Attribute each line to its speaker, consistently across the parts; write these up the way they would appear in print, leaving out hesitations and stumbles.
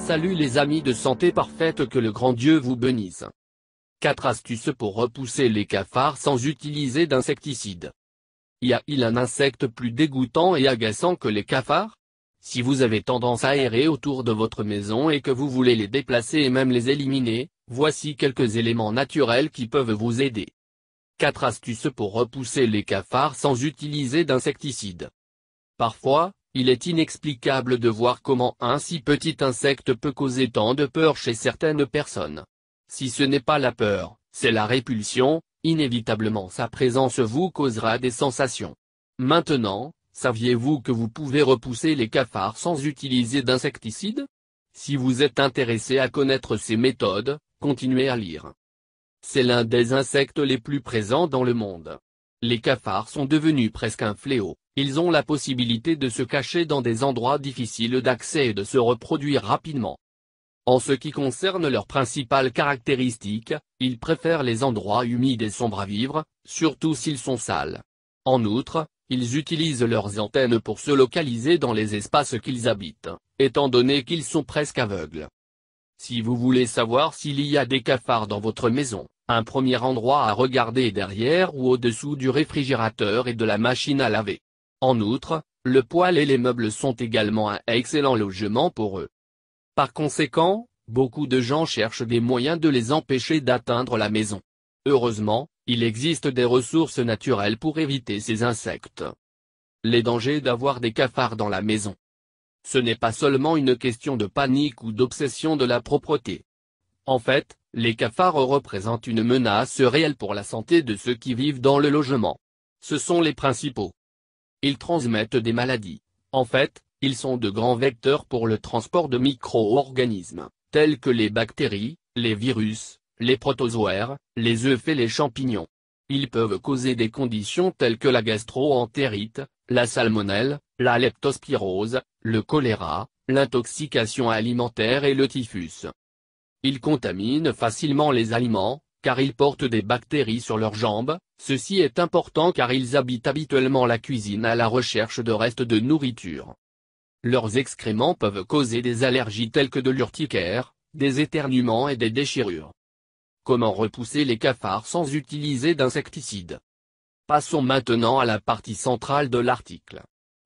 Speaker 1: Salut les amis de Santé Parfaite, que le grand Dieu vous bénisse. 4 astuces pour repousser les cafards sans utiliser d'insecticides. Y a-t-il un insecte plus dégoûtant et agaçant que les cafards? Si vous avez tendance à errer autour de votre maison et que vous voulez les déplacer et même les éliminer, voici quelques éléments naturels qui peuvent vous aider. 4 astuces pour repousser les cafards sans utiliser d'insecticides. Parfois, il est inexplicable de voir comment un si petit insecte peut causer tant de peur chez certaines personnes. Si ce n'est pas la peur, c'est la répulsion, inévitablement sa présence vous causera des sensations. Maintenant, saviez-vous que vous pouvez repousser les cafards sans utiliser d'insecticides? Si vous êtes intéressé à connaître ces méthodes, continuez à lire. C'est l'un des insectes les plus présents dans le monde. Les cafards sont devenus presque un fléau. Ils ont la possibilité de se cacher dans des endroits difficiles d'accès et de se reproduire rapidement. En ce qui concerne leurs principales caractéristiques, ils préfèrent les endroits humides et sombres à vivre, surtout s'ils sont sales. En outre, ils utilisent leurs antennes pour se localiser dans les espaces qu'ils habitent, étant donné qu'ils sont presque aveugles. Si vous voulez savoir s'il y a des cafards dans votre maison, un premier endroit à regarder est derrière ou au-dessous du réfrigérateur et de la machine à laver. En outre, le poêle et les meubles sont également un excellent logement pour eux. Par conséquent, beaucoup de gens cherchent des moyens de les empêcher d'atteindre la maison. Heureusement, il existe des ressources naturelles pour éviter ces insectes. Les dangers d'avoir des cafards dans la maison. Ce n'est pas seulement une question de panique ou d'obsession de la propreté. En fait, les cafards représentent une menace réelle pour la santé de ceux qui vivent dans le logement. Ce sont les principaux. Ils transmettent des maladies. En fait, ils sont de grands vecteurs pour le transport de micro-organismes, tels que les bactéries, les virus, les protozoaires, les œufs et les champignons. Ils peuvent causer des conditions telles que la gastro-entérite, la salmonelle, la leptospirose, le choléra, l'intoxication alimentaire et le typhus. Ils contaminent facilement les aliments, car ils portent des bactéries sur leurs jambes. Ceci est important car ils habitent habituellement la cuisine à la recherche de restes de nourriture. Leurs excréments peuvent causer des allergies telles que de l'urticaire, des éternuements et des déchirures. Comment repousser les cafards sans utiliser d'insecticides? Passons maintenant à la partie centrale de l'article.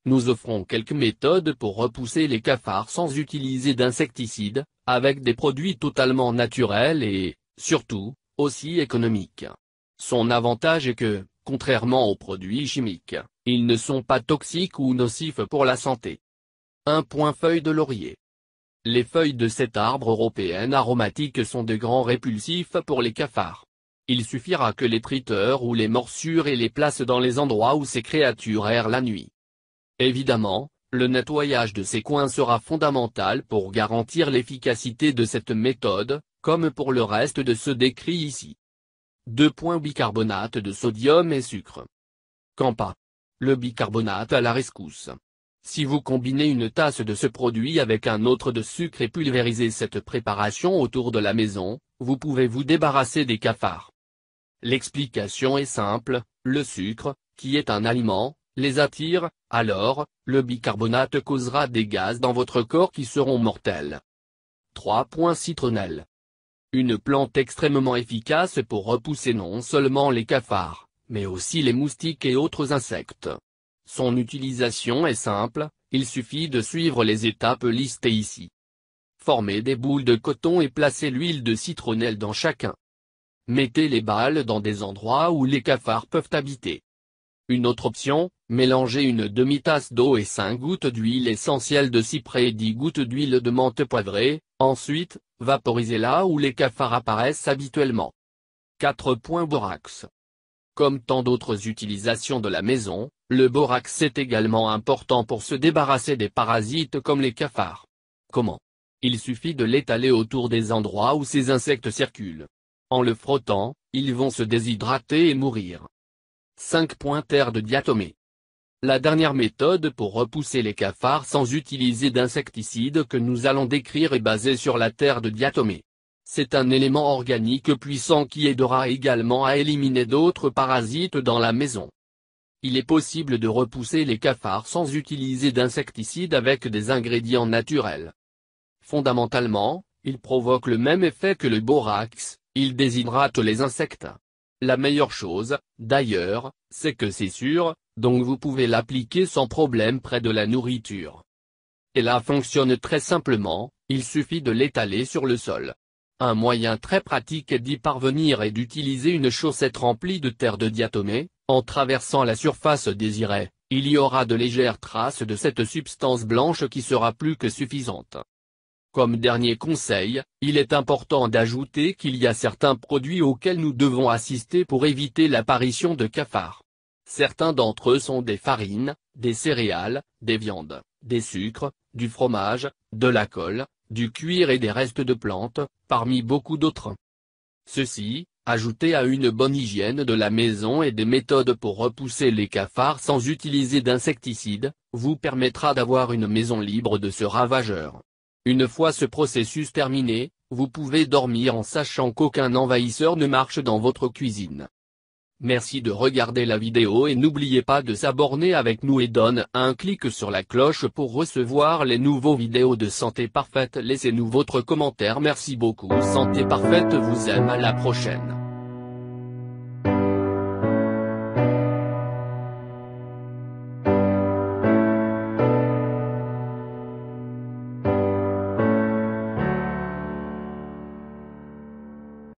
Speaker 1: Nous offrons quelques méthodes pour repousser les cafards sans utiliser d'insecticides, avec des produits totalement naturels et, surtout, aussi économiques. Son avantage est que, contrairement aux produits chimiques, ils ne sont pas toxiques ou nocifs pour la santé. 1. Feuilles de laurier. Les feuilles de cet arbre européen aromatique sont de grands répulsifs pour les cafards. Il suffira que les triteurs ou les morsures et les placent dans les endroits où ces créatures errent la nuit. Évidemment, le nettoyage de ces coins sera fondamental pour garantir l'efficacité de cette méthode, comme pour le reste de ceux décrits ici. 2. Bicarbonate de sodium et sucre. Campa. Le bicarbonate à la rescousse. Si vous combinez une tasse de ce produit avec un autre de sucre et pulvérisez cette préparation autour de la maison, vous pouvez vous débarrasser des cafards. L'explication est simple, le sucre, qui est un aliment, les attire, alors, le bicarbonate causera des gaz dans votre corps qui seront mortels. 3. Citronnelle. Une plante extrêmement efficace pour repousser non seulement les cafards, mais aussi les moustiques et autres insectes. Son utilisation est simple, il suffit de suivre les étapes listées ici. Formez des boules de coton et placez l'huile de citronnelle dans chacun. Mettez les balles dans des endroits où les cafards peuvent habiter. Une autre option, mélangez une demi-tasse d'eau et 5 gouttes d'huile essentielle de cyprès et 10 gouttes d'huile de menthe poivrée, ensuite, vaporisez là où les cafards apparaissent habituellement. 4. Borax. Comme tant d'autres utilisations de la maison, le borax est également important pour se débarrasser des parasites comme les cafards. Comment? Il suffit de l'étaler autour des endroits où ces insectes circulent. En le frottant, ils vont se déshydrater et mourir. 5. Terre de diatomée. La dernière méthode pour repousser les cafards sans utiliser d'insecticides que nous allons décrire est basée sur la terre de diatomée. C'est un élément organique puissant qui aidera également à éliminer d'autres parasites dans la maison. Il est possible de repousser les cafards sans utiliser d'insecticides avec des ingrédients naturels. Fondamentalement, il provoque le même effet que le borax, il déshydrate les insectes. La meilleure chose, d'ailleurs, c'est que c'est sûr, donc vous pouvez l'appliquer sans problème près de la nourriture. Et là fonctionne très simplement, il suffit de l'étaler sur le sol. Un moyen très pratique d'y parvenir est d'utiliser une chaussette remplie de terre de diatomée. En traversant la surface désirée, il y aura de légères traces de cette substance blanche qui sera plus que suffisante. Comme dernier conseil, il est important d'ajouter qu'il y a certains produits auxquels nous devons assister pour éviter l'apparition de cafards. Certains d'entre eux sont des farines, des céréales, des viandes, des sucres, du fromage, de la colle, du cuir et des restes de plantes, parmi beaucoup d'autres. Ceci, ajouté à une bonne hygiène de la maison et des méthodes pour repousser les cafards sans utiliser d'insecticides, vous permettra d'avoir une maison libre de ce ravageur. Une fois ce processus terminé, vous pouvez dormir en sachant qu'aucun envahisseur ne marche dans votre cuisine. Merci de regarder la vidéo et n'oubliez pas de s'abonner avec nous et donne un clic sur la cloche pour recevoir les nouveaux vidéos de Santé Parfaite. Laissez-nous votre commentaire. Merci beaucoup. Santé Parfaite vous aime, à la prochaine.